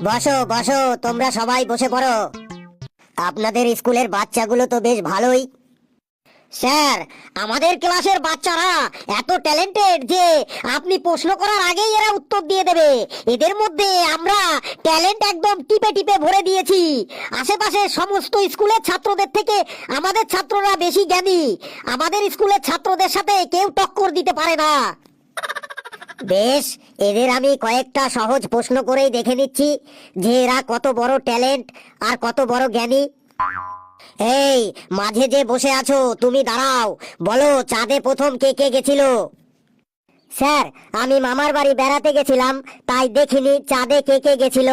বসো বসো, তোমরা সবাই বসে পড়ো। আপনাদের স্কুলের বাচ্চাগুলো তো বেশ ভালোই। স্যার, আমাদের ক্লাসের বাচ্চারা এত ট্যালেন্টেড যে আপনি প্রশ্ন করার আগেই এরা উত্তর দিয়ে দেবে। এদের মধ্যে আমরা ট্যালেন্ট একদম টিপে টিপে ভরে দিয়েছি। আশেপাশের সমস্ত স্কুলের ছাত্রদের থেকে আমাদের ছাত্ররা বেশি জ্ঞানী। আমাদের স্কুলের ছাত্রদের সাথে কেউ টক্কর দিতে পারে না। বেশ, এদের আমি কয়েকটা সহজ প্রশ্ন করেই দেখে নিচ্ছি যে এরা কত বড় ট্যালেন্ট আর কত বড় জ্ঞানী। এই মাঝে যে বসে আছো, তুমি দাঁড়াও, বলো চাঁদে প্রথম কে কে গেছিল? স্যার, আমি মামার বাড়ি বেড়াতে গেছিলাম, তাই দেখিনি চাঁদে কে কে গেছিল।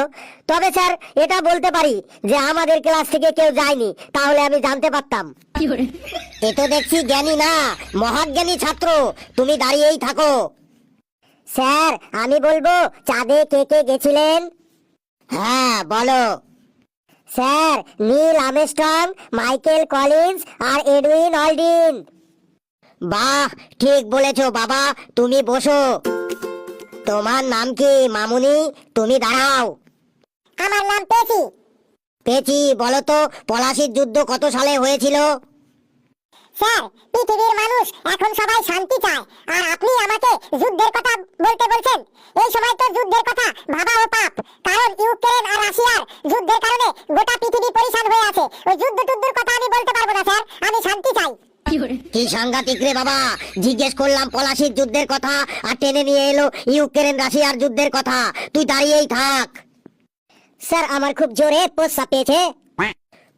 তবে স্যার, এটা বলতে পারি যে আমাদের ক্লাস থেকে কেউ যায়নি, তাহলে আমি জানতে পারতাম। এ তো দেখছি জ্ঞানী না, মহাজ্ঞানী ছাত্র। তুমি দাঁড়িয়েই থাকো। স্যার, আমি বলবো চাঁদে কে কে গেছিলেন? হ্যাঁ, বলো। Sir, Neil Armstrong, Michael Collins আর এডউইন অলড্রিন। বাহ, ঠিক বলেছো বাবা, তুমি বসো। তোমার নাম কি মামুনি? তুমি দাঁড়াও। আমার নাম পেচি। পেচি, বলো তো পলাশির যুদ্ধ কত সালে হয়েছিল? স্যার, পৃথিবীর মানুষ এখন সবাই শান্তি চায়, আর আপনি আমাকে যুদ্ধের কথা বলতে বলছেন। এই সময় তো যুদ্ধের কথা ভাবাও পাপ, কারণ ইউক্রেন আর রাশিয়ার যুদ্ধের কারণে গোটা পৃথিবী পরিশান হয়ে আছে। ওই যুদ্ধ টুদ্ধের কথা আমি বলতে পারবো না স্যার, আমি শান্তি চাই। কি সাংঘাতিক রে বাবা! জিজ্ঞেস করলাম পলাশির যুদ্ধের কথা, আর টেনে নিয়ে এলো ইউক্রেন রাশিয়ার যুদ্ধের কথা। তুই দাঁড়িয়েই থাক। স্যার, আমার খুব জোরে প্রস্রাব পেয়েছে।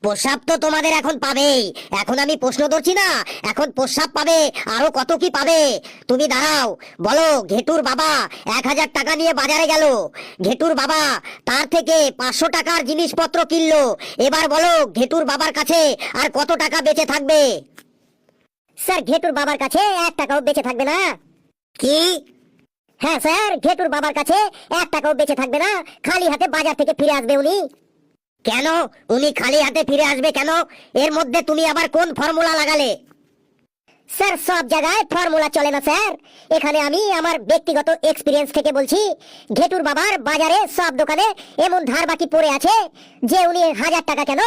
প্রস্রাব তো তোমাদের এখন পাবেই। এখন আমি প্রশ্ন ধরছি না, এখন প্রস্রাব পাবে, আরো কত কি পাবে। তুমি দাঁড়াও, বলো ঘেটুর বাবা 1000 টাকা নিয়ে বাজারে গেল। ঘেটুর বাবা তার থেকে 500 টাকার জিনিসপত্র কিনলো। এবার বলো ঘেটুর বাবার কাছে আর কত টাকা বেঁচে থাকবে? স্যার, ঘেটুর বাবার কাছে 1 টাকাও বেঁচে থাকবে না। কি? হ্যাঁ স্যার, ঘেটুর বাবার কাছে 1 টাকাও বেঁচে থাকবে না। খালি হাতে বাজার থেকে ফিরে আসবে উনি। কেন উনি খালি হাতে ফিরে আসবে কেন? এর মধ্যে তুমি আবার কোন ফর্মুলা লাগালে? স্যার, সব জায়গায় ফর্মুলা চলে না স্যার। এখানে আমি আমার ব্যক্তিগত এক্সপিরিয়েন্স থেকে বলছি। ঘেটুর বাবার বাজারে সব দোকানে এমন ধার বাকি পড়ে আছে যে উনি 1000 টাকা কেন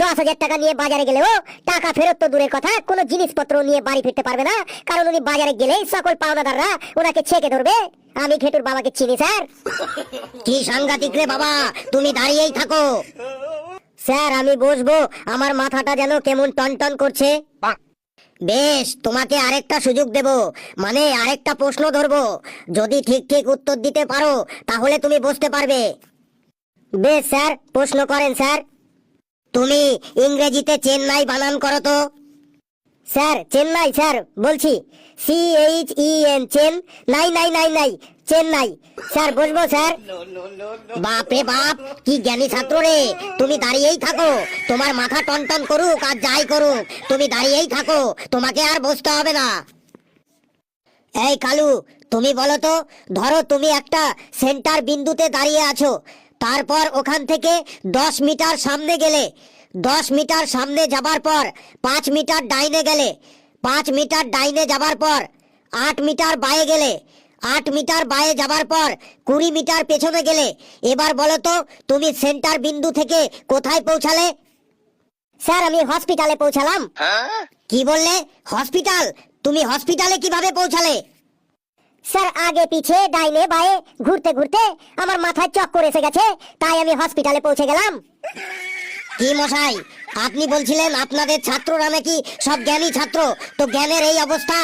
10,000 টাকা নিয়ে বাজারে গেলেও টাকা ফেরত তো দূরের কথা, কোনো জিনিসপত্র নিয়ে বাড়ি ফিরতে পারবে না। কারণ উনি বাজারে গেলেই সকল পাওনাদাররা ওনাকে ছেকে ধরবে। আমি ঘেটুর বাবাকে চিনি স্যার। কি সাংঘাতিক রে বাবা, তুমি দাঁড়িয়েই থাকো। স্যার, আমি বসবো, আমার মাথাটা যেন কেমন টনটন করছে। বেশ, তোমাকে আরেকটা সুযোগ দেব, মানে আরেকটা প্রশ্ন ধরবো। যদি ঠিক ঠিক উত্তর দিতে পারো তাহলে তুমি বসতে পারবে। বেশ স্যার, প্রশ্ন করেন স্যার। তুমি ইংরেজিতে চেন্নাই বানান করো তো। স্যার, চেন্নাই স্যার বলছি, CHEN, চেন, নাই নাই নাই নাই, চেন্নাই। স্যার, বসবো স্যার? বাপ রে বাপ, কি জ্ঞানী ছাত্র রে! তুমি দাঁড়িয়েই থাকো, তোমার মাথা টনটন করুক আর যাই করুক, তুমি দাঁড়িয়েই থাকো, তোমাকে আর বসতে হবে না। এই কালু, তুমি বলো তো, ধরো তুমি একটা সেন্টার বিন্দুতে দাঁড়িয়ে আছো, তারপর ওখান থেকে 10 মিটার সামনে গেলে, 10 মিটার সামনে যাবার পর 5 মিটার ডাইনে গেলে, 5 মিটার ডাইনে যাবার পর 8 মিটার বাঁয়ে গেলে, 8 মিটার বাঁয়ে যাবার পর 20 মিটার পেছনে গেলে, এবার বলো তো তুমি সেন্টার বিন্দু থেকে কোথায় পৌঁছালে? স্যার, আমি হসপিটালে পৌঁছালাম। কি বললে? হসপিটাল? তুমি হসপিটালে কিভাবে পৌঁছালে? স্যার, আগে পিছে ডাইনে বাঁয়ে ঘুরতে ঘুরতে আমার মাথায় চক্কর এসে গেছে, তাই আমি হসপিটালে পৌঁছে গেলাম। কি মশাই, আপনি বলছিলেন আপনাদের ছাত্ররা নাকি সব জ্ঞানী ছাত্র, তো জ্ঞানের এই অবস্থা?